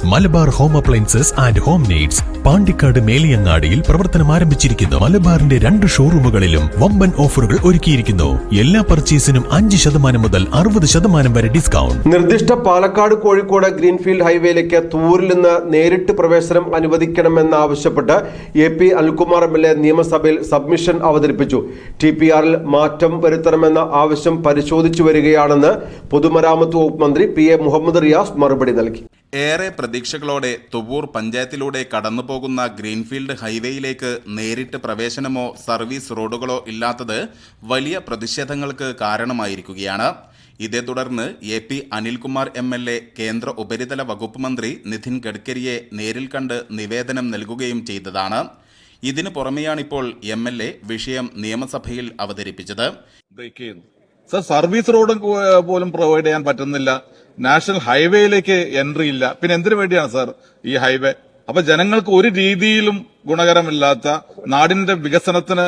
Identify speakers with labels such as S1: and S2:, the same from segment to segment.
S1: Malabar home appliances and home needs Pandikkad മേലിയങ്ങാടിയിൽ പ്രവർത്തനം ആരംഭിച്ചിരിക്കുന്നു. മലബാറിന്റെ 2 ഷോറൂമുകളിലും വമ്പൻ ഓഫറുകൾ ഒരുക്കിയിരിക്കുന്നു. എല്ലാ പർച്ചേസിനും 5% മുതൽ 60% വരെ ഡിസ്കൗണ്ട്.
S2: നിർദ്ദിഷ്ട പാലക്കാട് കോഴിക്കോട് ഗ്രീൻഫീൽഡ് ഹൈവേയിലേക്ക് തൂരിൽ നിന്ന് നേരിട്ട് പ്രവേശനം അനുവദിക്കണമെന്നാവശ്യപ്പെട്ട് AP അനിൽകുമാർ MLA നിയമസഭയിൽ സബ്മിഷൻ അവതരിപ്പിച്ചു. TPRൽ മാറ്റം വരുത്തണമെന്ന ആവശ്യം പരിശോധിച്ചു വരികയാണെന്ന് പൊതുമരാമത്ത് വകുപ്പ് മന്ത്രി PA മുഹമ്മദ് റിയാസ് മറുപടി നൽകി.
S3: ഏറെ പ്രതീക്ഷകളോടെ തുവൂർ പഞ്ചായത്തിലൂടെ കടന്നുപോകുന്ന ഗ്രീൻഫീൽഡ് ഹൈവേയിലേക്ക് നേരിട്ട് പ്രവേശനമോ സർവീസ് റോഡുകളോ ഇല്ലാത്തത് വലിയ പ്രതിഷേധങ്ങൾക്ക് കാരണമായിരിക്കുകയാണ്. ഇതേ തുടർന്ന് AP അനിൽകുമാർ MLA കേന്ദ്ര ഉപരിതല വകുപ്പ് മന്ത്രി നിതിൻ ഗഡ്കരിയെ നേരിൽ കണ്ട് നിവേദനം നൽകുകയും ചെയ്തതാണ്. ഇതിനു പുറമെയാണിപ്പോൾ MLA വിഷയം നിയമസഭയിൽ അവതരിപ്പിച്ചത്.
S4: സർവീസ് റോഡ് പോലും പ്രൊവൈഡ് ചെയ്യാൻ പറ്റുന്നില്ല. നാഷണൽ ഹൈവേയിലേക്ക് എൻട്രി ഇല്ല. പിന്നെ എന്തിനു വേണ്ടിയാണ് സാർ ഈ ഹൈവേ? അപ്പൊ ജനങ്ങൾക്ക് ഒരു രീതിയിലും ഗുണകരമില്ലാത്ത, നാടിന്റെ വികസനത്തിന്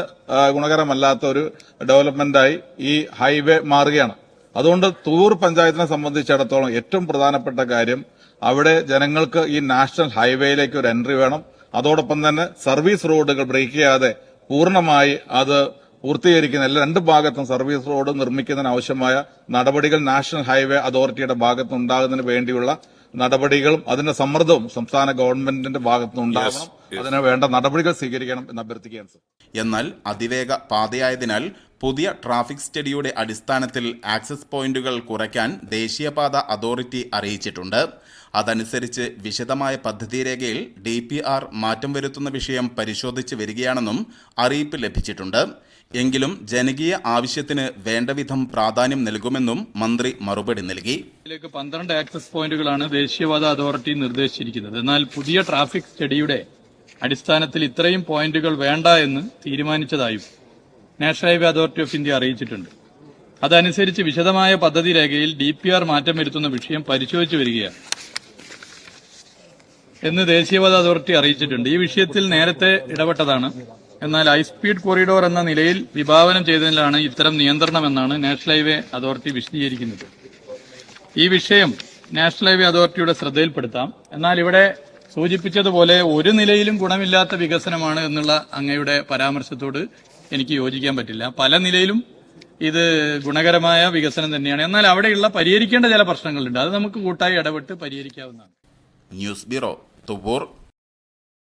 S4: ഗുണകരമല്ലാത്ത ഒരു ഡെവലപ്മെന്റായി ഈ ഹൈവേ മാറുകയാണ്. അതുകൊണ്ട് തൂർ പഞ്ചായത്തിനെ സംബന്ധിച്ചിടത്തോളം ഏറ്റവും പ്രധാനപ്പെട്ട കാര്യം, അവിടെ ജനങ്ങൾക്ക് ഈ നാഷണൽ ഹൈവേയിലേക്ക് ഒരു എൻട്രി വേണം. അതോടൊപ്പം തന്നെ സർവീസ് റോഡുകൾ ബ്രേക്ക് ചെയ്യാതെ പൂർണ്ണമായി അത് പൂർത്തീകരിക്കുന്ന എല്ലാ 2 ഭാഗത്തും സർവീസ് റോഡ് നിർമ്മിക്കുന്നതിന് ആവശ്യമായ നടപടികൾ നാഷണൽ ഹൈവേ അതോറിറ്റിയുടെ ഭാഗത്ത് ഉണ്ടാകുന്നതിന് വേണ്ടിയുള്ള നടപടികളും അതിന്റെ സമ്മർദ്ദവും സംസ്ഥാന ഗവൺമെന്റിന്റെ ഭാഗത്തുനിന്നുണ്ടാകണം. അതിന് വേണ്ട നടപടികൾ സ്വീകരിക്കണം എന്ന് അഭ്യർത്ഥിക്കുകയാണ് സർ.
S3: എന്നാൽ അതിവേഗ പാതയായതിനാൽ പുതിയ ട്രാഫിക് സ്റ്റഡിയുടെ അടിസ്ഥാനത്തിൽ ആക്സസ് പോയിന്റുകൾ കുറയ്ക്കാൻ ദേശീയപാത അതോറിറ്റി അറിയിച്ചിട്ടുണ്ട്. അതനുസരിച്ച് വിശദമായ പദ്ധതി രേഖയിൽ DPR മാറ്റം വരുത്തുന്ന വിഷയം പരിശോധിച്ച് വരികയാണെന്നും അറിയിപ്പ് ലഭിച്ചിട്ടുണ്ട്. എങ്കിലും ജനകീയ ആവശ്യത്തിന് വേണ്ടവിധം പ്രാധാന്യം നൽകുമെന്നും മന്ത്രി മറുപടി നൽകി.
S5: 12 ആക്സസ് പോയിന്റുകളാണ് ദേശീയപാത അതോറിറ്റി നിർദ്ദേശിച്ചിരിക്കുന്നത്. എന്നാൽ പുതിയ ട്രാഫിക് സ്റ്റഡിയുടെ അടിസ്ഥാനത്തിൽ ഇത്രയും പോയിന്റുകൾ വേണ്ട എന്ന് തീരുമാനിച്ചതായും national highway authority of India അറിയിച്ചിട്ടുണ്ട്. അതനുസരിച്ച് വിശദമായ പദ്ധതി രേഖയിൽ DPR മാറ്റം വരുത്തുന്ന വിഷയം പരിശോധിച്ചു വരികയാണ് എന്ന് ദേശീയപാത അതോറിറ്റി അറിയിച്ചിട്ടുണ്ട്. ഈ വിഷയത്തിൽ നേരത്തെ ഇടപെട്ടതാണ്. എന്നാൽ ഹൈസ്പീഡ് കോറിഡോർ എന്ന നിലയിൽ വിഭാവനം ചെയ്തതിലാണ് ഇത്തരം നിയന്ത്രണമെന്നാണ് നാഷണൽ ഹൈവേ അതോറിറ്റി വിശദീകരിക്കുന്നത്. ഈ വിഷയം നാഷണൽ ഹൈവേ അതോറിറ്റിയുടെ ശ്രദ്ധയിൽപ്പെടുത്താം. എന്നാൽ ഇവിടെ സൂചിപ്പിച്ചതുപോലെ ഒരു നിലയിലും ഗുണമില്ലാത്ത വികസനമാണ് എന്നുള്ള അങ്ങയുടെ പരാമർശത്തോട് എനിക്ക് യോജിക്കാൻ പറ്റില്ല. പല നിലയിലും ഇത് ഗുണകരമായ വികസനം തന്നെയാണ്. എന്നാൽ അവിടെയുള്ള പരിഹരിക്കേണ്ട ചില പ്രശ്നങ്ങളുണ്ട്. അത് നമുക്ക് കൂട്ടായി ഇടപെട്ട് പരിഹരിക്കാവുന്നതാണ്.
S3: News bureau Thuvur.